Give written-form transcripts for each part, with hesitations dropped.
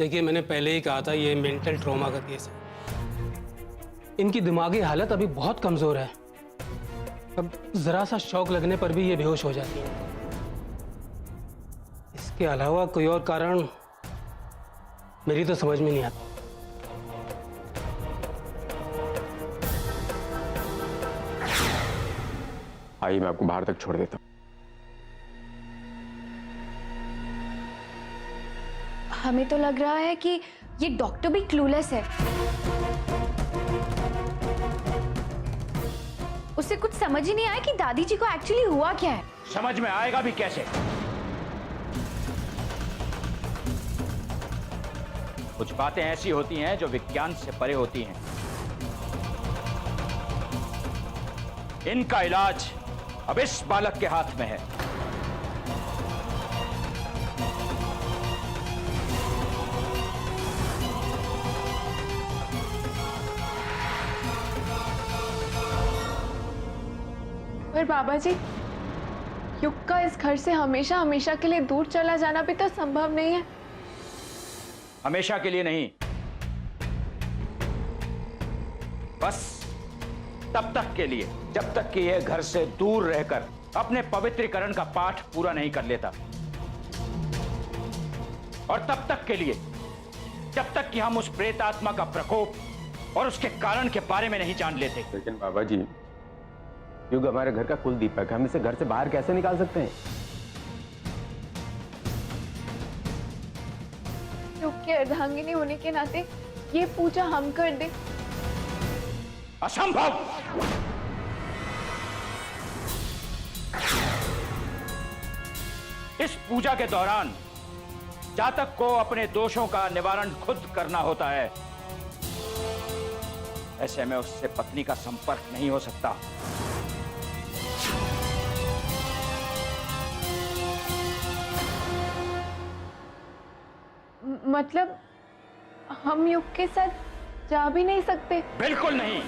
देखिए, मैंने पहले ही कहा था ये मेंटल ट्रॉमा का केस है। इनकी दिमागी हालत अभी बहुत कमजोर है। अब जरा सा शॉक लगने पर भी ये बेहोश हो जाती है। इसके अलावा कोई और कारण मेरी तो समझ में नहीं आता। आइए, मैं आपको बाहर तक छोड़ देता हूँ। हमें तो लग रहा है कि ये डॉक्टर भी क्लूलेस है। उसे कुछ समझ ही नहीं आया कि दादी जी को एक्चुअली हुआ क्या है। समझ में आएगा भी कैसे? कुछ बातें ऐसी होती हैं जो विज्ञान से परे होती हैं। इनका इलाज अब इस बालक के हाथ में है। पर बाबा जी, युग का इस घर से हमेशा हमेशा के लिए दूर चला जाना भी तो संभव नहीं है। हमेशा के लिए नहीं, बस तब तक के लिए जब तक कि यह घर से दूर रहकर अपने पवित्रीकरण का पाठ पूरा नहीं कर लेता, और तब तक के लिए जब तक कि हम उस प्रेत आत्मा का प्रकोप और उसके कारण के बारे में नहीं जान लेते। लेकिन बाबा जी, युग हमारे घर का कुल दीपक है, हम इसे घर से बाहर कैसे निकाल सकते हैं? युग के अर्धांगिनी होने के नाते ये पूजा हम कर दे। असंभव! इस पूजा के दौरान जातक को अपने दोषों का निवारण खुद करना होता है। ऐसे में उससे पत्नी का संपर्क नहीं हो सकता। मतलब हम युग के साथ जा भी नहीं सकते? बिल्कुल नहीं।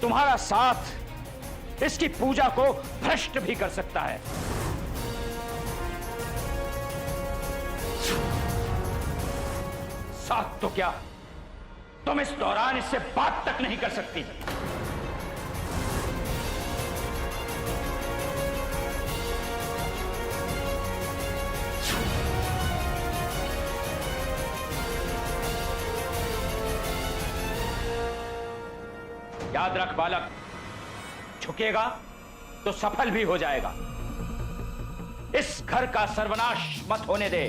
तुम्हारा साथ इसकी पूजा को भ्रष्ट भी कर सकता है। साथ तो क्या, तुम इस दौरान इससे बात तक नहीं कर सकती। याद रख बालक, झुकेगा तो सफल भी हो जाएगा। इस घर का सर्वनाश मत होने दे।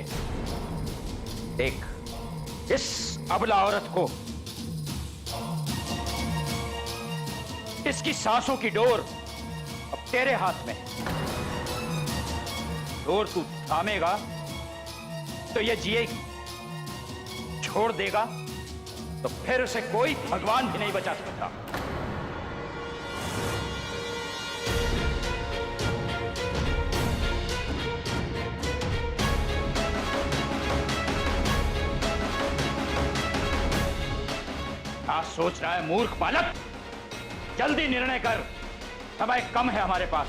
देख, इस अबला औरत को, इसकी सांसों की डोर अब तेरे हाथ में है। डोर तू थामेगा तो ये जिएगी, छोड़ देगा तो फिर उसे कोई भगवान भी नहीं बचा सकता। क्या सोच रहा है मूर्ख बालक? जल्दी निर्णय कर, समय कम है हमारे पास।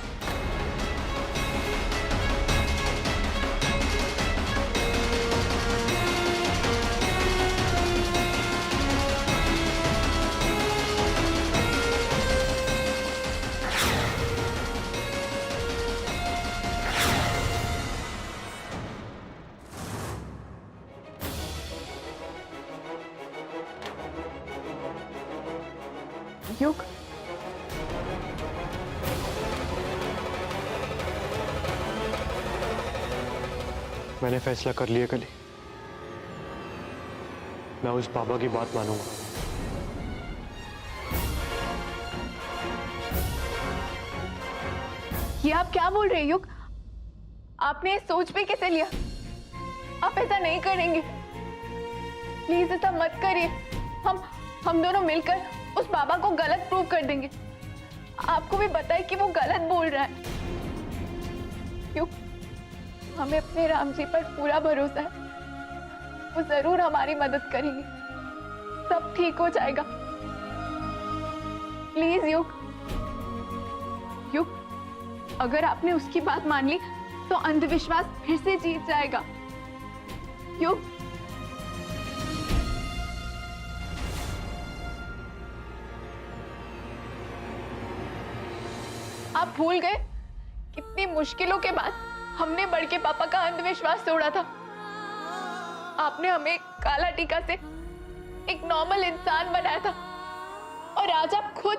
युग, मैंने फैसला कर लिया कली। मैं उस बाबा की बात मानूंगा। ये आप क्या बोल रहे हैं युग? आपने सोच पे कैसे लिया? आप ऐसा नहीं करेंगे, प्लीज ऐसा मत करिए। हम दोनों मिलकर उस बाबा को गलत प्रूव कर देंगे। आपको भी पता है कि वो गलत बोल रहा है। क्यों? हमें अपने राम जी पर पूरा भरोसा है, वो जरूर हमारी मदद करेंगे, सब ठीक हो जाएगा। प्लीज युग, अगर आपने उसकी बात मान ली तो अंधविश्वास फिर से जीत जाएगा। युग, आप भूल गए कितनी मुश्किलों के बाद हमने बड़के पापा का अंधविश्वास तोड़ा था। आपने हमें काला टीका से एक नॉर्मल इंसान बनाया था और आज आप खुद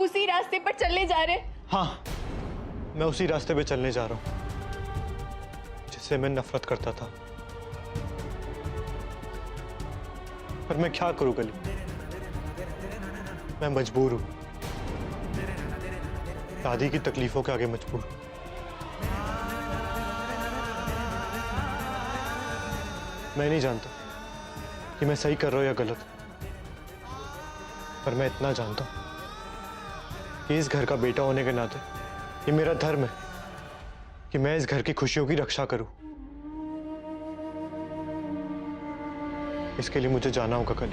उसी रास्ते पर चलने जा रहे हैं। हाँ, मैं उसी रास्ते पे चलने जा रहा हूँ जिससे मैं नफरत करता था। पर मैं क्या करूं कली, मैं मजबूर हूं, दादी की तकलीफों के आगे मजबूर। मैं नहीं जानता कि मैं सही कर रहा हूं या गलत, पर मैं इतना जानता हूं कि इस घर का बेटा होने के नाते ये मेरा धर्म है कि मैं इस घर की खुशियों की रक्षा करूं। इसके लिए मुझे जाना होगा कल,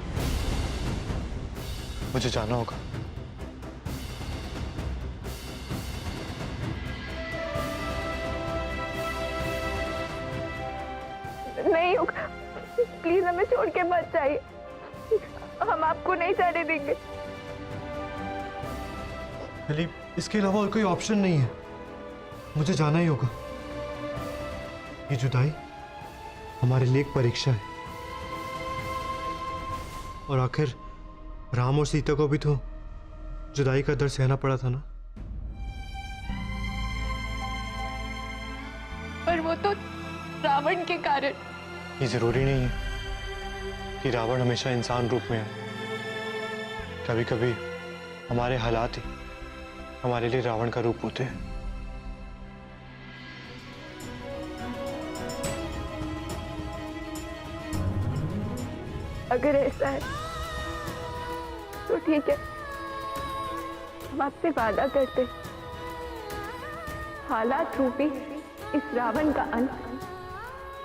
मुझे जाना होगा। नहीं युग, प्लीज हमें छोड़ के मत जाइए, हम आपको नहीं जाने देंगे। अली, इसके अलावा और कोई ऑप्शन नहीं है, मुझे जाना ही होगा। ये जुदाई हमारे लिए एक परीक्षा है, और आखिर राम और सीता को भी तो जुदाई का दर्द सहना पड़ा था ना। पर वो तो रावण के कारण। ये जरूरी नहीं है कि रावण हमेशा इंसान रूप में आए। कभी कभी हमारे हालात ही हमारे लिए रावण का रूप होते हैं। अगर ऐसा है तो ठीक है, हम आपसे वादा करते हैं, हालात रूपी इस रावण का अंत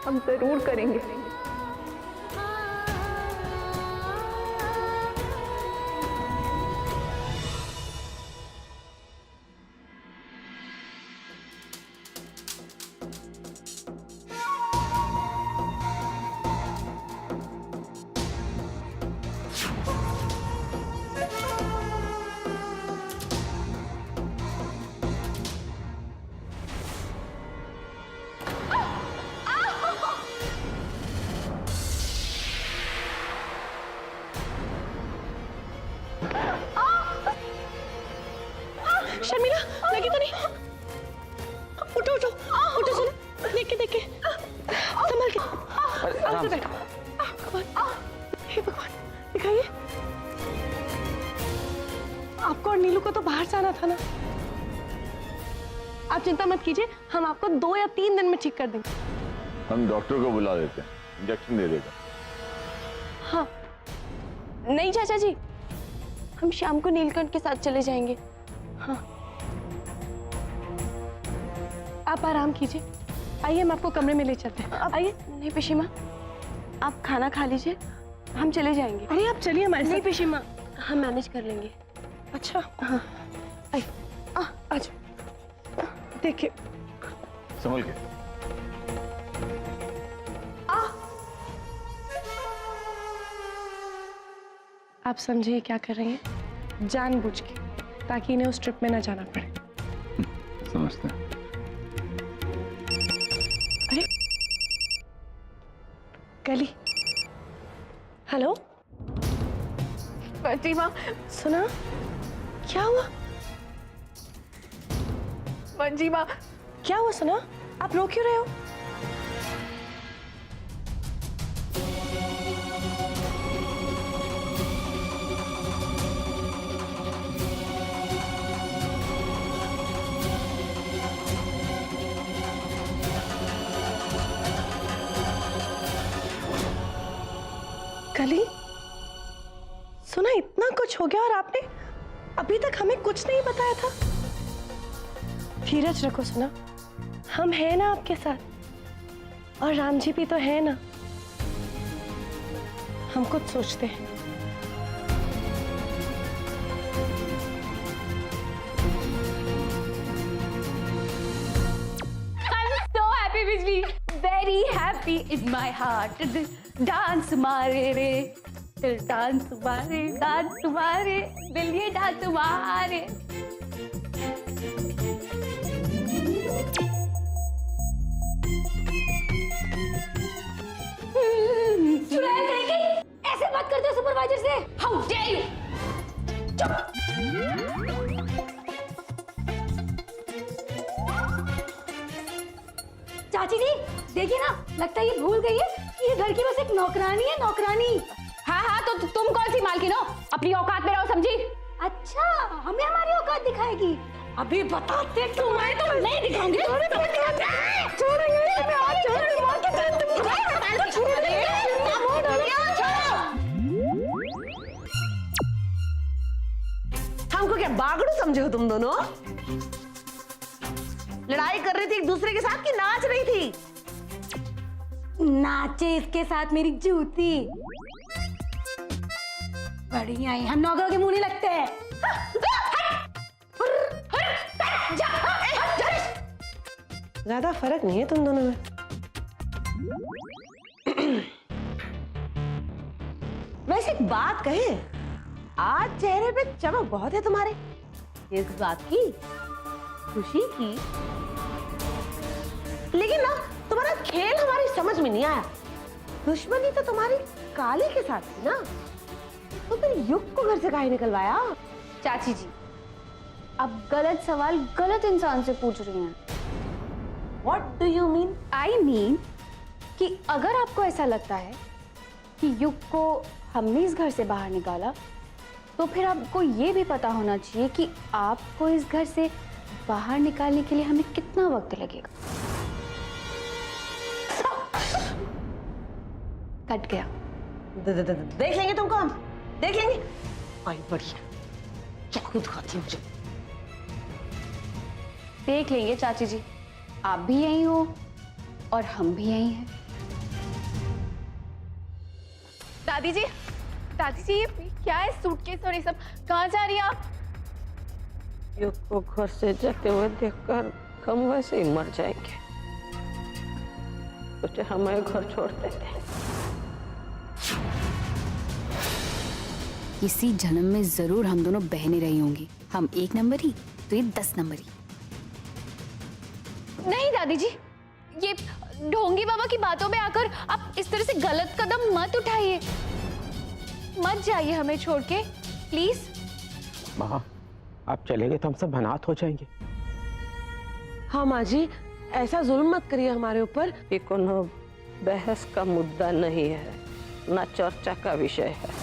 हम जरूर करेंगे। शर्मिला, लगी तो नहीं? उठो उठो उठो, सुनो, देख के संभल के, आराम से बैठो। भगवान, हे भगवान, दिखाइए। आपको और नीलू को तो बाहर जाना था ना। आप चिंता मत कीजिए, हम आपको 2 या 3 दिन में ठीक कर देंगे। हम डॉक्टर को बुला देते हैं, इंजेक्शन दे देगा। हाँ, नहीं चाचा जी, हम शाम को नीलकंठ के साथ चले जाएंगे। हाँ, आप आराम कीजिए। आइए, हम आपको कमरे में ले चलते हैं। आइए। नहीं पिशीमा, आप खाना खा लीजिए, हम चले जाएंगे। अरे आप चलिए हमारे साथ। नहीं पिशीमा, हम मैनेज कर लेंगे। अच्छा, हाँ, आइए, आ जाओ। देखिए, संभल के। आप समझिए क्या कर रही हैं, जानबूझ के, ताकि इन्हें उस ट्रिप में ना जाना पड़े। समझते हैं। अरे कली, हेलो मंजीमा, सुना? क्या हुआ? मंजीमा, क्या हुआ सुना? आप रो क्यों रहे हो? कली, सुना, इतना कुछ हो गया और आपने अभी तक हमें कुछ नहीं बताया था। धीरज रखो सुना, हम हैं ना आपके साथ, और राम जी भी तो है ना। हम कुछ सोचते हैं। Happy in my heart. Dance मारे रे दिल, डांस मारे दिल, ये डांस मारे। चुड़ैल कहेंगे, ऐसे बात करते हो सुपरवाइजर से? How dare you! चाची जी देखिए ना, लगता है ये भूल गई है ये घर की बस एक नौकरानी है, नौकरानी। हाँ तो तुम कौन सी मालकिन हो? अपनी औकात में रहो, समझी? अच्छा, हमें हमारी औकात दिखाएगी? अभी बताते तुम्हें, तो नहीं दिखाऊंगी। हमको क्या बागड़ू समझे हो तुम दोनों? लड़ाई कर रही थी एक दूसरे के साथ कि नाच रही थी? नाचे इसके साथ मेरी जूती। बढ़िया है, हम नौकरों के मुंह नहीं लगते हैं। ज्यादा फर्क नहीं है तुम दोनों में। वैसे एक बात कहे, आज चेहरे पे चमक बहुत है तुम्हारे। किस बात की? खुशी की? लेकिन ना तुम्हारा खेल हमारी समझ में नहीं आया। दुश्मनी तो तुम्हारी काले के साथ थी ना, तो फिर युग को घर से काहे निकलवाया? चाची जी, अब गलत सवाल गलत इंसान से पूछ रही हैं। What do you mean? I mean कि अगर आपको ऐसा लगता है कि युग को हमने इस घर से बाहर निकाला, तो फिर आपको ये भी पता होना चाहिए कि आपको इस घर से बाहर निकालने के लिए हमें कितना वक्त लगेगा। कट गया। देख लेंगे तुमको, हम देख लेंगे। आई बढ़िया, चाकू दिखाती मुझे। देख लेंगे चाची जी, आप भी यही हो और हम भी यही हैं। दादी जी ये क्या है सूटकेस और ये सब? कहाँ जा रही हैं आप? युग को घर से जाते हुए देखकर हम वैसे ही मर जाएंगे, सोचे हमें घर छोड़ देते हैं। किसी जन्म में जरूर हम दोनों बहनें रही होंगी। हम 1 नंबरी तो ये 10 नंबरी। नहीं दादी जी, ये ढोंगी बाबा की बातों में आकर आप इस तरह से गलत कदम मत उठाइए। मत जाइए हमें छोड़ के, प्लीज। माँ, आप चले गए तो हम सब अनाथ हो जाएंगे। हाँ माँ जी, ऐसा जुल्म मत करिए हमारे ऊपर। ये कोनो बहस का मुद्दा नहीं है, ना चर्चा का विषय है।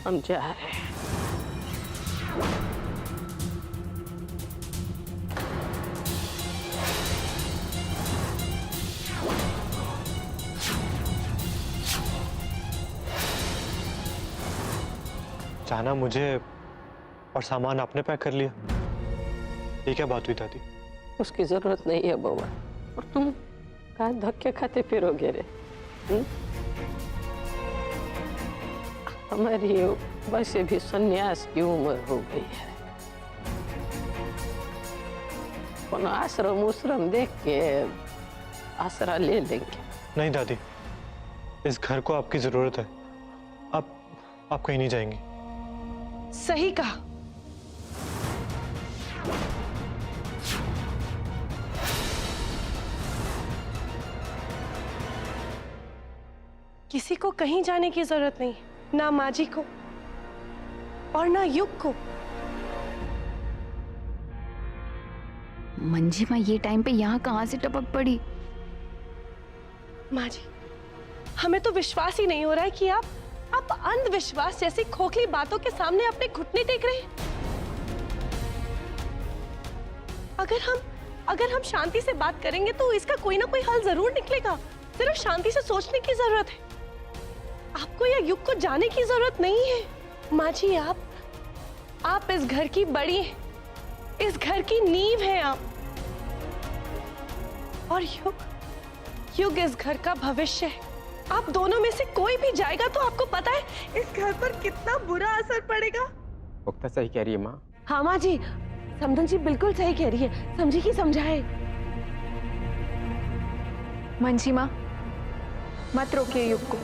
हम जा रहे हैं। जाना मुझे और सामान आपने पैक कर लिया, ये क्या बात हुई दादी? उसकी जरूरत नहीं है बउआ, और तुम कहाँ धक्के खाते फिरोगे रे? हमारी वैसे भी सन्यास की उम्र हो गई है। कोनो आश्रम उश्रम देख के आसरा ले लेंगे। नहीं दादी, इस घर को आपकी जरूरत है। आप कहीं नहीं जाएंगी। सही कहा। किसी को कहीं जाने की जरूरत नहीं, ना माँ जी को और ना युग को। मंजी माँ ये टाइम पे यहाँ कहाँ से टपक पड़ी? माँ जी, हमें तो विश्वास ही नहीं हो रहा है कि आप अंधविश्वास जैसी खोखली बातों के सामने अपने घुटने टेक रहे हैं। अगर हम शांति से बात करेंगे तो इसका कोई ना कोई हल जरूर निकलेगा। सिर्फ शांति से सोचने की जरूरत है। आपको या युग को जाने की जरूरत नहीं है। माँ जी, आप इस घर की बड़ी हैं, इस घर की नींव हैं आप, और युग इस घर का भविष्य है। आप दोनों में से कोई भी जाएगा तो आपको पता है इस घर पर कितना बुरा असर पड़ेगा। मुक्ता सही कह रही है माँ। हाँ माँ जी, समधन जी बिल्कुल सही कह रही है। समझी कि समझाए? मंजीमा, मत रोकिए युग को।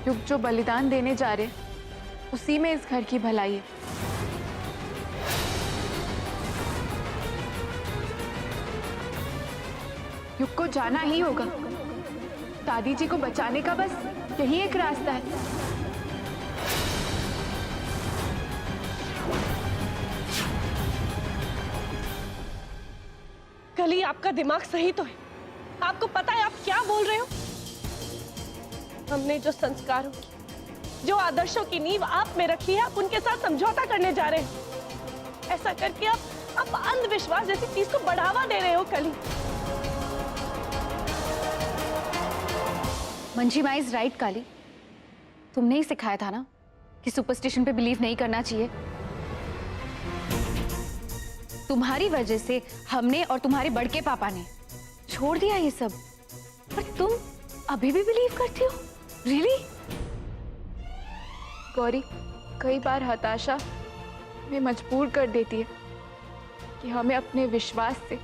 युग जो बलिदान देने जा रहे, उसी में इस घर की भलाई है। युग को जाना ही होगा। दादी जी को बचाने का बस यही एक रास्ता है। कली, आपका दिमाग सही तो है? आपको पता है आप क्या बोल रहे हो? हमने जो संस्कारों की, जो आदर्शों की नींव आप में रखी है, आप उनके साथ समझौता करने जा रहे हैं। ऐसा करके आप अंधविश्वास जैसी चीज को बढ़ावा दे रहे हो कली। मंजीमा इज राइट काली। तुमने ही सिखाया था ना कि सुपरस्टिशन पे बिलीव नहीं करना चाहिए। तुम्हारी वजह से हमने और तुम्हारे बड़के पापा ने छोड़ दिया ये सब, पर तुम अभी भी बिलीव करती हो? रियली? गौरी कई बार हताशा में मजबूर कर देती है कि हमें अपने विश्वास से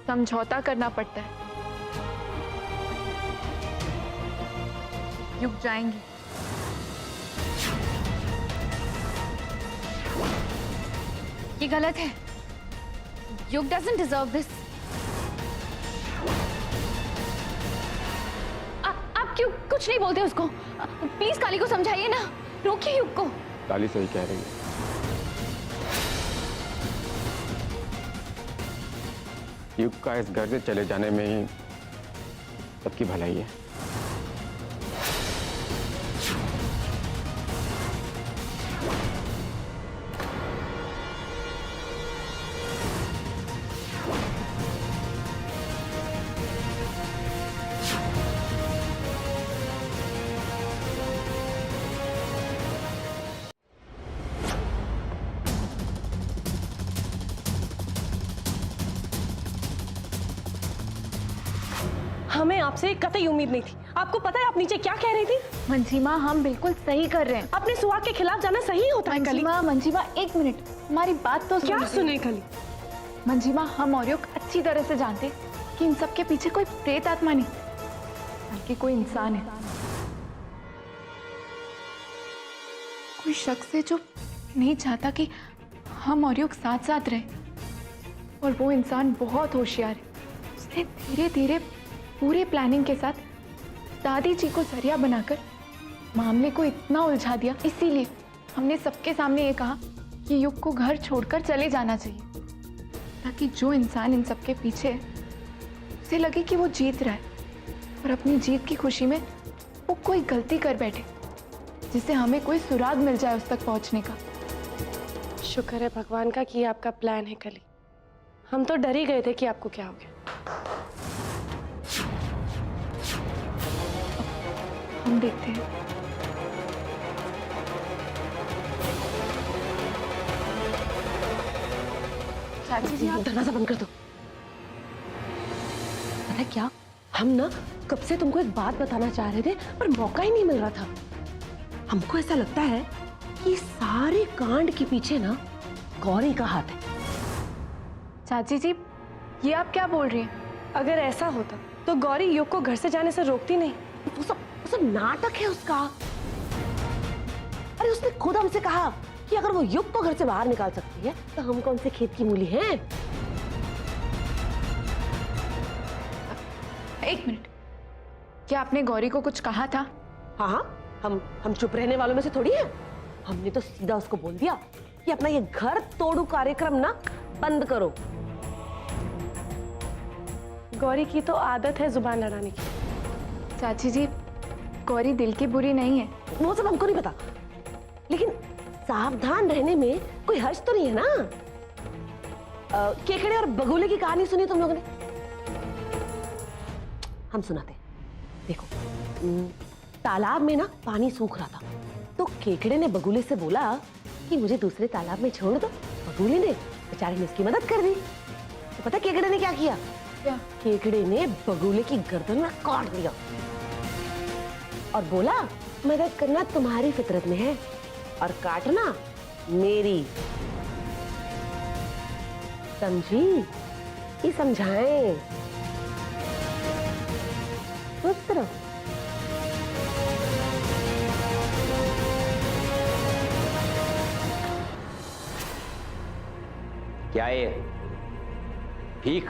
समझौता करना पड़ता है। युग जाएंगी। ये गलत है। युग डजंट डिजर्व दिस। आप क्यों कुछ नहीं बोलते उसको? प्लीज काली को समझाइए ना, रोकिए युग को। काली सही कह रही है। युग का इस घर से चले जाने में ही सबकी भलाई है। हमें आपसे कतई उम्मीद नहीं थी। आपको पता है आप नीचे क्या कह रही थी? मंजीमा, हम बिल्कुल सही कर रहे हैं। अपने सुहाग के खिलाफ जाना सही होता है कली। मंजीमा एक मिनट, हमारी बात तो क्या सुने कली? मंजीमा, हम और युग अच्छी तरह से जानते कि इन सब के पीछे कोई प्रेत आत्मा नहीं, बल्कि कोई इंसान है, कोई शख्स है जो नहीं चाहता कि हम और युग साथ साथ रहे। और वो इंसान बहुत होशियार है। उसने धीरे धीरे पूरे प्लानिंग के साथ दादी जी को जरिया बनाकर मामले को इतना उलझा दिया। इसीलिए हमने सबके सामने ये कहा कि युग को घर छोड़कर चले जाना चाहिए, ताकि जो इंसान इन सबके पीछे है उसे लगे कि वो जीत रहा है और अपनी जीत की खुशी में वो कोई गलती कर बैठे जिससे हमें कोई सुराग मिल जाए उस तक पहुंचने का। शुक्र है भगवान का कि ये आपका प्लान है कली। हम तो डर ही गए थे कि आपको क्या हो गया। हम देखते हैं। चाची जी, आप दरवाजा बंद कर दो। पता है क्या, हम ना कब से तुमको एक बात बताना चाह रहे थे पर मौका ही नहीं मिल रहा था। हमको ऐसा लगता है कि सारे कांड के पीछे ना गौरी का हाथ है। चाची जी, ये आप क्या बोल रही हैं? अगर ऐसा होता तो गौरी युग को घर से जाने से रोकती नहीं। वो सब नाटक है उसका। अरे उसने खुद हमसे कहा कि अगर वो युग को घर से बाहर निकाल सकती है तो हम कौन से खेत की मूली हैं? एक मिनट, क्या आपने गौरी को कुछ कहा था? हाँ, हम चुप रहने वालों में से थोड़ी हैं। हमने तो सीधा उसको बोल दिया कि अपना ये घर तोड़ू कार्यक्रम ना बंद करो। गौरी की तो आदत है जुबान लड़ाने की। चाची जी, गौरी दिल की बुरी नहीं है। वो सब हमको नहीं पता, लेकिन सावधान रहने में कोई हर्ज तो नहीं है ना। केकड़े और बगुले की कहानी सुनी तुम लोगों ने? हम सुनाते। देखो, तालाब में ना पानी सूख रहा था तो केकड़े ने बगुले से बोला कि मुझे दूसरे तालाब में छोड़ दो। बगुले ने बेचारे ने उसकी मदद कर दी। तो पता केकड़े ने क्या किया? क्या? केकड़े ने बगुले की गर्दन में काट दिया। और बोला मदद करना तुम्हारी फितरत में है और काटना मेरी। समझी? ये समझाएं। स्वस्थ रहो। क्या ये भीख